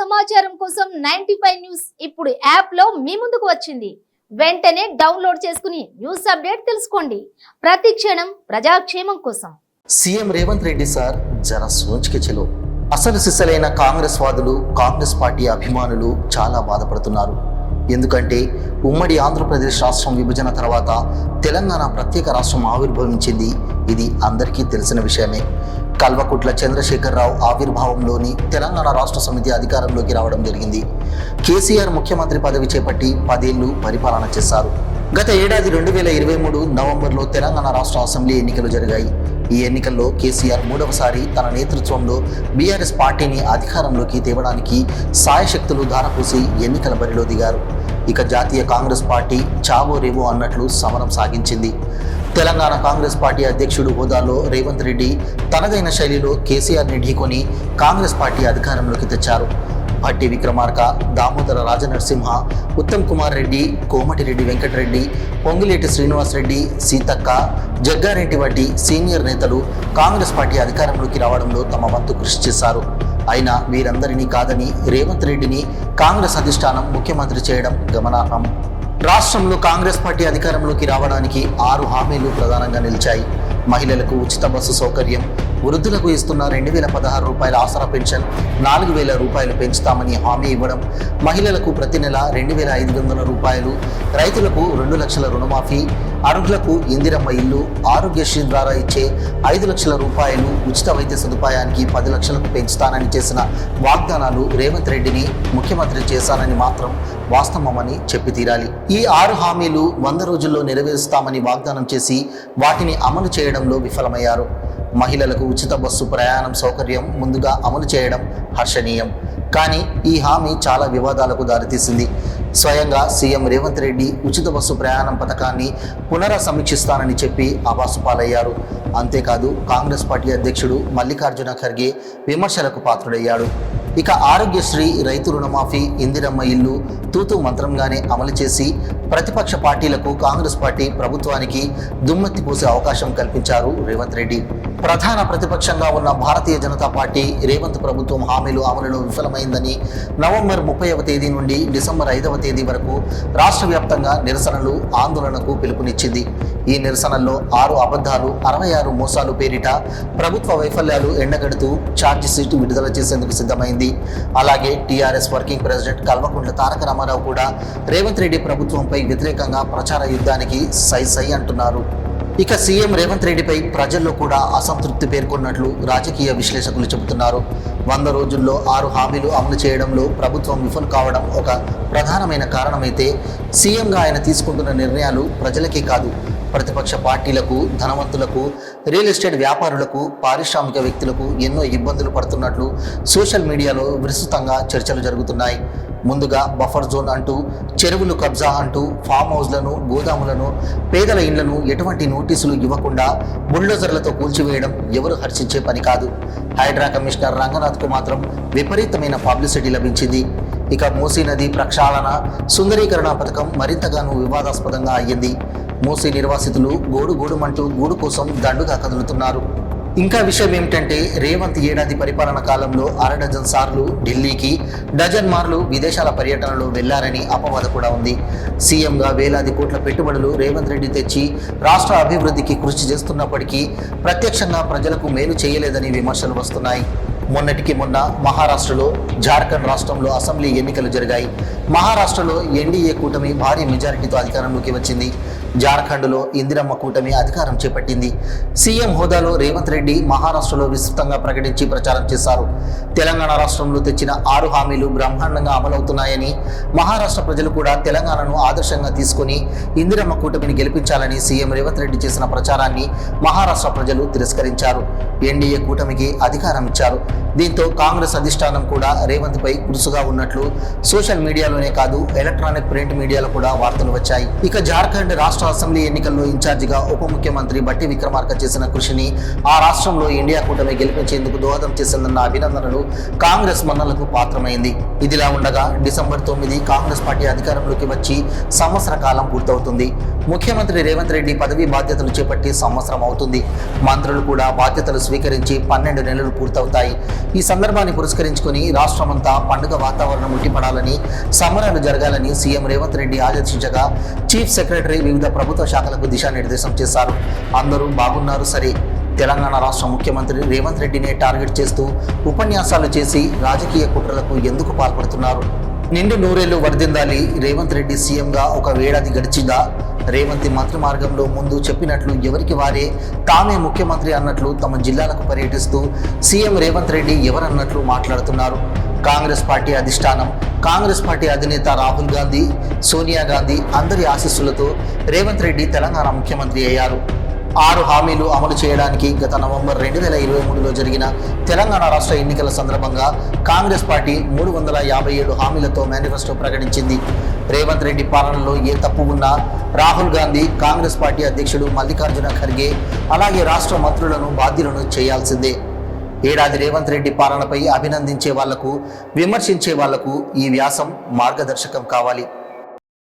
సమాచారం కోసం 95 న్యూస్ ఇప్పుడు యాప్ లో మీ ముందుకు వచ్చింది. వెంటనే డౌన్లోడ్ చేసుకుని న్యూస్ అప్డేట్ తెలుసుకోండి. ప్రతి క్షణం ప్రజాక్షేమం కోసం. సీఎం రేవంత్ రెడ్డి సార్ జరా సోచ్కి చలో. అసలు సిసలైన కాంగ్రెస్ వాదులు, కాంగ్రెస్ పార్టీ అభిమానులు చాలా బాధపడుతున్నారు. ఎందుకంటే ఉమ్మడి ఆంధ్రప్రదేశ్ రాష్ట్రం విభజన తర్వాత తెలంగాణ ప్రత్యేక రాష్ట్రం ఆవిర్భవించింది. ఇది అందరికీ తెలిసిన విషయమే. కల్వకుట్ల చంద్రశేఖరరావు ఆవిర్భావంలోని తెలంగాణ రాష్ట్ర సమితి అధికారంలోకి రావడం జరిగింది. కేసీఆర్ ముఖ్యమంత్రి పదవి చేపట్టి 10 ఏళ్లు పరిపాలన చేశారు. గత ఏడాది 2023 నవంబర్లో తెలంగాణ రాష్ట్ర అసెంబ్లీ ఎన్నికలు జరిగాయి. ఈ ఎన్నికల్లో కేసీఆర్ మూడవసారి తన నేతృత్వంలో బీఆర్ఎస్ పార్టీని అధికారంలోకి తేవడానికి సాయశక్తులు ధారపోసి ఎన్నికల బరిలో దిగారు. ఇక జాతీయ కాంగ్రెస్ పార్టీ చావో రేవో అన్నట్లు సమరం సాగించింది. తెలంగాణ కాంగ్రెస్ పార్టీ అధ్యక్షుడు హోదాలో రేవంత్ రెడ్డి తనదైన శైలిలో కేసీఆర్ని ఢీకొని కాంగ్రెస్ పార్టీ అధికారంలోకి తెచ్చారు. భట్టి విక్రమార్క, దామోదర రాజనరసింహ, ఉత్తమ్ కుమార్ రెడ్డి, కోమటిరెడ్డి వెంకటరెడ్డి, పొంగులేటి శ్రీనివాసరెడ్డి, సీతక్క, జగ్గారెడ్డి వంటి సీనియర్ నేతలు కాంగ్రెస్ పార్టీ అధికారంలోకి రావడంలో తమ వంతు కృషి చేశారు. అయినా వీరందరినీ కాదని రేవంత్ రెడ్డిని కాంగ్రెస్ అధిష్టానం ముఖ్యమంత్రి చేయడం గమనార్హం. రాష్ట్రంలో కాంగ్రెస్ పార్టీ అధికారంలోకి రావడానికి 6 హామీలు ప్రధానంగా నిలిచాయి. మహిళలకు ఉచిత బస్సు సౌకర్యం, వృద్ధులకు ఇస్తున్న 2016 రూపాయల ఆసరా పెన్షన్ 4000 రూపాయలు పెంచుతామని హామీ ఇవ్వడం, మహిళలకు ప్రతి నెల 2500 రూపాయలు, రైతులకు 2 లక్షల రుణమాఫీ, అర్హులకు ఇందిరమ్మ ఇల్లు, ఆరోగ్యశ్రీ ద్వారా ఇచ్చే 5 లక్షల రూపాయలు, ఉచిత వైద్య సదుపాయానికి 10 లక్షలకు పెంచుతానని చేసిన వాగ్దానాలు రేవంత్ రెడ్డిని ముఖ్యమంత్రి చేశానని మాత్రం వాస్తవమని చెప్పి తీరాలి. ఈ 6 హామీలు 100 రోజుల్లో నెరవేరుస్తామని వాగ్దానం చేసి వాటిని అమలు చేయడంలో విఫలమయ్యారు. మహిళలకు ఉచిత బస్సు ప్రయాణం సౌకర్యం ముందుగా అమలు చేయడం హర్షణీయం. కానీ ఈ హామీ చాలా వివాదాలకు దారితీసింది. స్వయంగా సీఎం రేవంత్ రెడ్డి ఉచిత బస్సు ప్రయాణం పథకాన్ని పునఃసమీక్షిస్తానని చెప్పి ఆభాసుపాలయ్యారు. అంతేకాదు కాంగ్రెస్ పార్టీ అధ్యక్షుడు మల్లికార్జున ఖర్గే విమర్శలకు పాత్రుడయ్యాడు. ఇక ఆరోగ్యశ్రీ, రైతు రుణమాఫీ, ఇందిరమ్మ ఇల్లు తూతూ మంత్రంగానే అమలు చేసి ప్రతిపక్ష పార్టీలకు కాంగ్రెస్ పార్టీ ప్రభుత్వానికి దుమ్మెత్తి పోసే అవకాశం కల్పించారు రేవంత్ రెడ్డి. ప్రధాన ప్రతిపక్షంగా ఉన్న భారతీయ జనతా పార్టీ రేవంత్ ప్రభుత్వం హామీలు అమలులో విఫలమైందని నవంబర్ 30వ తేదీ నుండి డిసెంబర్ 5వ తేదీ వరకు రాష్ట్ర వ్యాప్తంగా నిరసనలు, ఆందోళనకు పిలుపునిచ్చింది. ఈ నిరసనల్లో 6 అబద్ధాలు, 66 మోసాలు పేరిట ప్రభుత్వ వైఫల్యాలు ఎండగడుతూ ఛార్జ్ షీట్ విడుదల చేసేందుకు సిద్ధమైంది. అలాగే TRS working president Kalvakuntla Taraka Ramarao కూడా రేవంత్ రెడ్డి ప్రభుత్వంపై వ్యతిరేకంగా ప్రచార యుద్ధానికి సై అంటున్నారు. ఇక సీఎం రేవంత్ రెడ్డిపై ప్రజల్లో కూడా అసంతృప్తి పేర్కొన్నట్లు రాజకీయ విశ్లేషకులు చెబుతున్నారు. 100 రోజుల్లో 6 హామీలు అమలు చేయడంలో ప్రభుత్వం విఫలం కావడం ఒక ప్రధానమైన కారణమైతే, సీఎంగా ఆయన తీసుకుంటున్న నిర్ణయాలు ప్రజలకే కాదు, ప్రతిపక్ష పార్టీలకు, ధనవంతులకు, రియల్ ఎస్టేట్ వ్యాపారులకు, పారిశ్రామిక వ్యక్తులకు ఎన్నో ఇబ్బందులు పడుతున్నట్లు సోషల్ మీడియాలో విస్తృతంగా చర్చలు జరుగుతున్నాయి. ముందుగా బఫర్ జోన్ అంటూ, చెరువులు కబ్జా అంటూ, ఫామ్ హౌస్లను, గోదాములను, పేదల ఇళ్లను ఎటువంటి నోటీసులు ఇవ్వకుండా బుల్డోజర్లతో కూల్చివేయడం ఎవరు హర్షించే పని కాదు. హైడ్రా కమిషనర్ రంగనాథ్కు మాత్రం విపరీతమైన పబ్లిసిటీ లభించింది. ఇక మూసీ నది ప్రక్షాళన, సుందరీకరణ పథకం మరింతగానూ వివాదాస్పదంగా అయ్యింది. మూసీ నిర్వాసితులు గోడుమంటూ గూడు కోసం దండుగా కదులుతున్నారు. ఇంకా విషయం ఏమిటంటే, రేవంత్ ఏడాది పరిపాలన కాలంలో 1/2 డజన్ సార్లు ఢిల్లీకి, డజన్ మార్లు విదేశాల పర్యటనలో వెళ్లారని అపవాదు కూడా ఉంది. సీఎంగా వేలాది కోట్ల పెట్టుబడులు రేవంత్ రెడ్డి తెచ్చి రాష్ట్ర అభివృద్ధికి కృషి చేస్తున్నప్పటికీ ప్రత్యక్షంగా ప్రజలకు మేలు చేయలేదని విమర్శలు వస్తున్నాయి. మొన్నటికి మొన్న మహారాష్ట్రలో, జార్ఖండ్ రాష్ట్రంలో అసెంబ్లీ ఎన్నికలు జరిగాయి. మహారాష్ట్రలో ఎన్డీఏ కూటమి భారీ మెజారిటీతో అధికారంలోకి వచ్చింది. జార్ఖండ్లో ఇందిరమ్మ కూటమి అధికారం చేపట్టింది. సీఎం హోదాలో రేవంత్ రెడ్డి మహారాష్ట్రలో విస్తృతంగా ప్రకటించి ప్రచారం చేశారు. తెలంగాణ రాష్ట్రంలో తెచ్చిన 6 హామీలు బ్రహ్మాండంగా అమలవుతున్నాయని, మహారాష్ట్ర ప్రజలు కూడా తెలంగాణను ఆదర్శంగా తీసుకుని ఇందిరమ్మ కూటమిని గెలిపించాలని సీఎం రేవంత్ రెడ్డి చేసిన ప్రచారాన్ని మహారాష్ట్ర ప్రజలు తిరస్కరించారు. ఎన్డీఏ కూటమికి అధికారం ఇచ్చారు. దీంతో కాంగ్రెస్ అధిష్టానం కూడా రేవంత్ పై కురుసుగా ఉన్నట్లు సోషల్ మీడియాలోనే కాదు, ఎలక్ట్రానిక్ ప్రింట్ మీడియాలో కూడా వార్తలు వచ్చాయి. ఇక జార్ఖండ్ రాష్ట్ర అసెంబ్లీ ఎన్నికల్లో ఇన్ఛార్జిగా ఉప ముఖ్యమంత్రి భట్టి విక్రమార్క చేసిన కృషిని, ఆ రాష్ట్రంలో ఇండియా కూటమి గెలిపించేందుకు దోహదం చేసిందన్న అభినందనలు కాంగ్రెస్ మన్నలకు పాత్రమైంది. ఇదిలా ఉండగా డిసెంబర్ 9 కాంగ్రెస్ పార్టీ అధికారంలోకి వచ్చి సంవత్సర కాలం పూర్తవుతుంది. ముఖ్యమంత్రి రేవంత్ రెడ్డి పదవి బాధ్యతలు చేపట్టి సంవత్సరం అవుతుంది. మంత్రులు కూడా బాధ్యతలు స్వీకరించి 12 నెలలు పూర్తవుతాయి. ఈ సందర్భాన్ని పురస్కరించుకొని రాష్ట్రమంతా పండుగ వాతావరణం ఉట్టిపడాలని, సంబరాలు జరగాలని సీఎం రేవంత్ రెడ్డి ఆదేశించగా చీఫ్ సెక్రటరీ వివిధ ప్రభుత్వ శాఖలకు దిశానిర్దేశం చేశారు. అందరూ బాగున్నారు సరే, తెలంగాణ రాష్ట్ర ముఖ్యమంత్రి రేవంత్ రెడ్డినే టార్గెట్ చేస్తూ ఉపన్యాసాలు చేసి రాజకీయ కుట్రలకు ఎందుకు పాల్పడుతున్నారు? నిండు నూరేళ్లు వర్ధిల్లాలి. రేవంత్ రెడ్డి సీఎంగా ఒక ఏడాది గడిచిందా? రేవంత్ మంత్రి మార్గంలో ముందు చెప్పినట్లు ఎవరికి వారే తామే ముఖ్యమంత్రి అన్నట్లు తమ జిల్లాలకు పర్యటిస్తూ సీఎం రేవంత్ రెడ్డి ఎవరన్నట్లు మాట్లాడుతున్నారు. కాంగ్రెస్ పార్టీ అధిష్టానం, కాంగ్రెస్ పార్టీ అధినేత రాహుల్ గాంధీ, సోనియా గాంధీ అందరి ఆశీస్సులతో రేవంత్ రెడ్డి తెలంగాణ ముఖ్యమంత్రి అయ్యారు. 6 హామీలు అమలు చేయడానికి గత నవంబర్ 2023లో జరిగిన తెలంగాణ రాష్ట్ర ఎన్నికల సందర్భంగా కాంగ్రెస్ పార్టీ 357 హామీలతో మేనిఫెస్టో ప్రకటించింది. రేవంత్ రెడ్డి పాలనలో ఏ తప్పు ఉన్నా రాహుల్ గాంధీ, కాంగ్రెస్ పార్టీ అధ్యక్షుడు మల్లికార్జున ఖర్గే, అలాగే రాష్ట్ర మంత్రులను బాధ్యులను చేయాల్సిందే. ఏడాది రేవంత్ రెడ్డి పాలనపై అభినందించే వాళ్లకు, విమర్శించే వాళ్లకు ఈ వ్యాసం మార్గదర్శకం కావాలి.